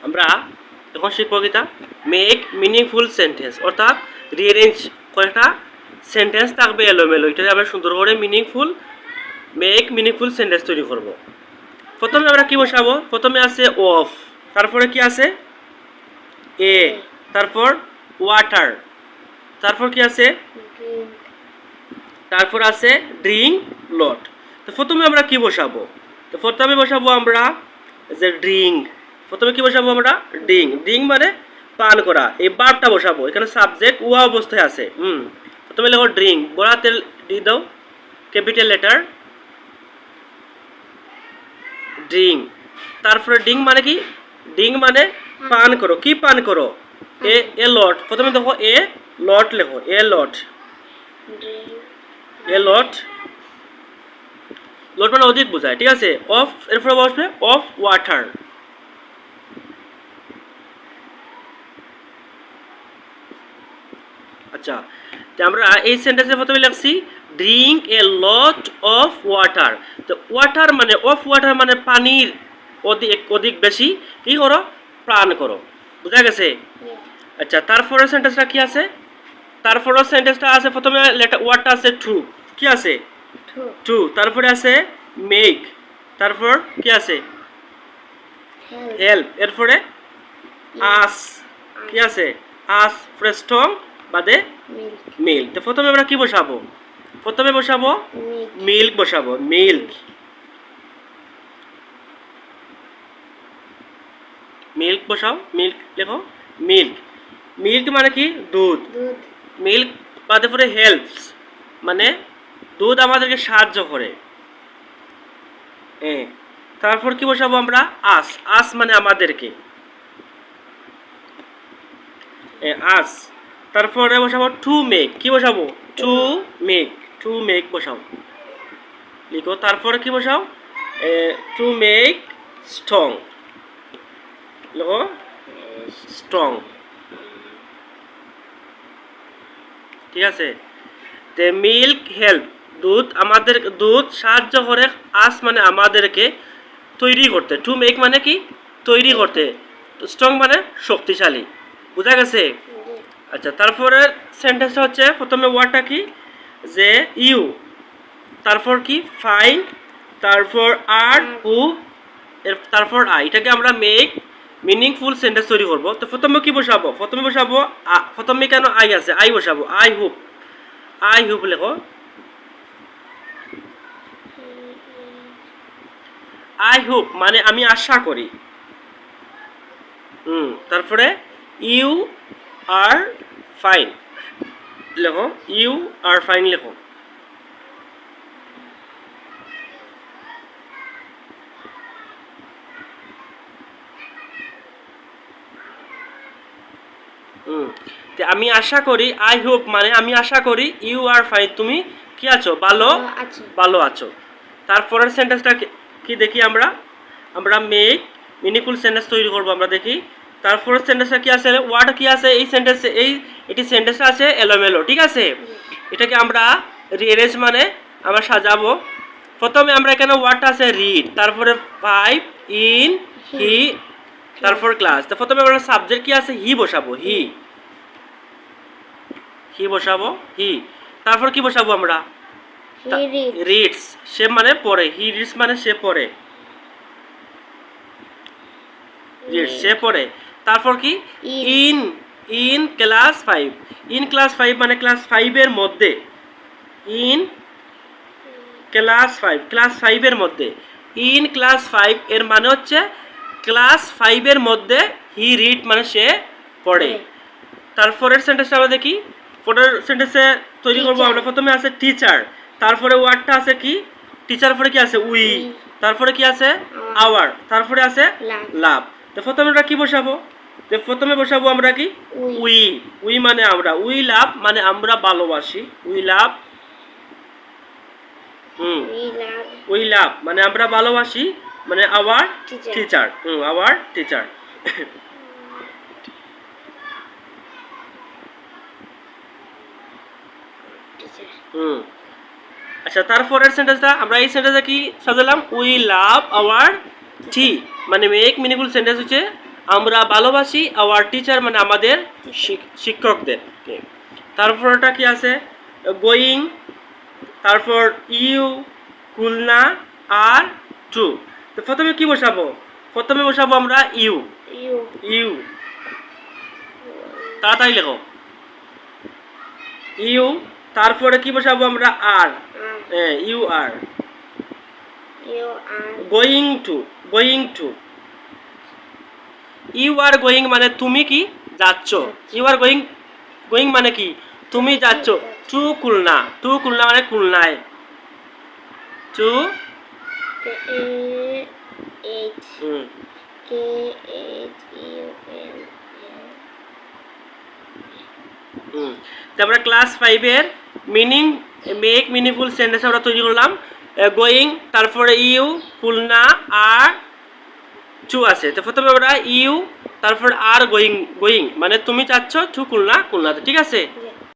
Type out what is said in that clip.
আমরা এখন শিখব কিতা মেক মিনিংফুল সেন্টেন্স, অর্থাৎ রিঅ্যারেঞ্জ কয়েকটা সেন্টেন্স থাকবে এলোমেলো, এটা আমরা সুন্দর করে মিনিংফুল মেক মিনিংফুল সেন্টেন্স তৈরি করব। প্রথমে আমরা কি বসাবো? প্রথমে আছে অফ, তারপরে কি আছে এ, তারপর ওয়াটার, তারপর কি আছে তারপর আছে ড্রিঙ্ক লট। তো প্রথমে আমরা কি বসাবো? তো প্রথমে বসাবো আমরা যে ড্রিঙ্ক, প্রথমে কি বসাবো আমরা? ড্রিঙ্ক। ড্রিঙ্ক মানে পান করা, এই বারটা বসাবো, এখানে সাবজেক্ট ওয়া অবস্থায় আছে। প্রথমে লেখো ড্রিঙ্ক, বড়াতে দিয়ে দাও ক্যাপিটাল লেটার ড্রিঙ্ক। তারপরে ড্রিঙ্ক মানে কি? ড্রিঙ্ক মানে পান করো। কি পান করো? এ লট, প্রথমে দেখো এ লট লেখো, এ লট, এ লট, লট মানে অধিক বোঝায়, ঠিক আছে। অফ, এরপরে বসবে অফ ওয়াটার। আচ্ছা, তো আমরা এই সেন্টেন্সে প্রথমে লিখছি drink a lot of water. তো ওয়াটার মানে অফ ওয়াটার মানে পানির অধিক অধিক বেশি কি করো? পান করো। বুঝা গেছে? আচ্ছা, তারপরে সেন্টেন্সটা কি আছে? তারপরে সেন্টেন্সটা আছে প্রথমে লেটার ওয়ার্ডটা আছে টু, কি আছে? টু। তারপরে আছে মেক, তারপর কি আছে? হেল্প, এরপরে আস, কি আছে? আস, স্ট্রং বাদে মিল্ক। তো প্রথমে আমরা কি বসাবো? প্রথমে বসাবো মিল্ক, বসাবো মিল্ক, মিল্ক বসাও, মিল্ক লেখো মিল্ক। মিল্ক মানে কি? দুধ। মিল্ক বাদে পরে হেল্পস মানে দুধ আমাদেরকে সাহায্য করে। তারপর কি বসাবো আমরা? আস, আস মানে আমাদেরকে, আস। তারপরে বসাবো টু মেক, কি বসাবো? টু মেক, টু মেক বসাও, লিখো। তারপরে কি বসাও? টু মেক স্ট্রং, লিখো স্ট্রং, ঠিক আছে। তে মিল্ক হেল্প, দুধ আমাদের, দুধ সাহায্য করে, আস মানে আমাদেরকে তৈরি করতে, টু মেক মানে কি? তৈরি করতে, স্ট্রং মানে শক্তিশালী। বুঝা গেছে? আচ্ছা, তারপরে সেন্টেন্সটা হচ্ছে প্রথমে ওয়ার্ডটা কি? যে ইউ, তারপর কি? ফাইন, তারপর আর হু, তারপর আই। এটাকে আমরা মেক মিনিংফুল সেন্টেন্স তৈরি করবো। তো প্রথমে কি বসাবো? প্রথমে বসাবো প্রথমে কেন আই আছে, আই বসাবো। আই হুপ, আই হুপ লেখো, আই হুপ মানে আমি আশা করি। তারপরে ইউ আর ফাইন লেখো, ইউ আর ফাইন লেখো। আমি আশা করি, আই হোপ মানে আমি আশা করি, ইউ আর ফাইন তুমি কি আছো? ভালো, ভালো আছো। তারপরের সেন্টেন্সটা কি দেখি আমরা? আমরা মেক মিনিংফুল সেন্টেন্স তৈরি করবো, আমরা দেখি। তারপরের সেন্টেন্সটা কি আছে? ওয়ার্ড কি আছে এই সেন্টেন্সে? এটি সেন্টেন্সটা আছে এলোমেলো, ঠিক আছে। এটাকে আমরা রিঅ্যারেঞ্জ মানে আমরা সাজাবো। প্রথমে আমরা এখানে ওয়ার্ডটা আছে রিড, তারপরে ফাইভ ইন হি, তারপর ক্লাস। তো প্রথমে আমরা সাবজেক্ট কি আছে? হি বসাবো, হি, হি বসাবো, হি। তারপর কি বসাবো আমরা? রিডস, সে মানে পড়ে, হি রিডস মানে সে পড়ে, রিডস সে পড়ে। তারপর কি? In, in class five, in class five মানে ক্লাস ফাইভের মধ্যে, ইন ক্লাস ফাইভ, ক্লাস ফাইভের মধ্যে। ইন ক্লাস ফাইভ এর মানে হচ্ছে ক্লাস ফাইভের মধ্যে, হি রিড মানে সে পড়ে। তারপরের সেন্টেন্সটা আমরা দেখি। পরের সেন্টেন্সে তৈরি করবো আমরা। প্রথমে আছে টিচার, তারপরে ওয়ার্ডটা আছে কি? টিচার পরে কি আছে? উই, তারপরে কি আছে? আওয়ার, তারপরে আছে লাভ। তো প্রথমে আমরা কি বসাবো? তো প্রথমে বসাবো আমরা কি? উই, উই মানে আমরা, উই লাভ মানে আমরা ভালোবাসি, উই লাভ, উই লাভ মানে আমরা ভালোবাসি, মানে আওয়ার টিচার, আওয়ার টিচার। আচ্ছা, তারপরের সেন্টেন্সটা আমরা এই সেন্টেন্সে কি সাজালাম? উই লাভ আওয়ার টি, মানে মেক মিনিংফুল সেন্টেন্স হচ্ছে আমরা ভালোবাসি আওয়ার টিচার মানে আমাদের শিক্ষকদের। তারপরটা কি আছে? গোয়িং, তারপর ইউ, খুলনা আর টু। তো প্রথমে কি বসাবো? প্রথমে বসাবো আমরা ইউ। ইউ তাড়াতাড়ি লেখো। ইউ, তারপরে কি বসাবো আমরা? Are. You are. Going to, going to. You are going মানে তুমি কি যাচ্ছ। ইউ আর গোয়িং, গোয়িং মানে কি তুমি যাচ্ছ। টু খুলনা, টু খুলনা মানে খুলনায়। টু তারপরে ক্লাস 5 এর মিনিং মেক মিনিংফুল সেন্টেন্স আমরা তৈরি করলাম। গোয়িং, তারপরে ইউ, খুলনা আর টু আছে। তো প্রথমে আমরা ইউ, তারপর আর গোয়িং, গোয়িং মানে তুমি যাচ্ছ টু খুলনা, খুলনাতে। ঠিক আছে।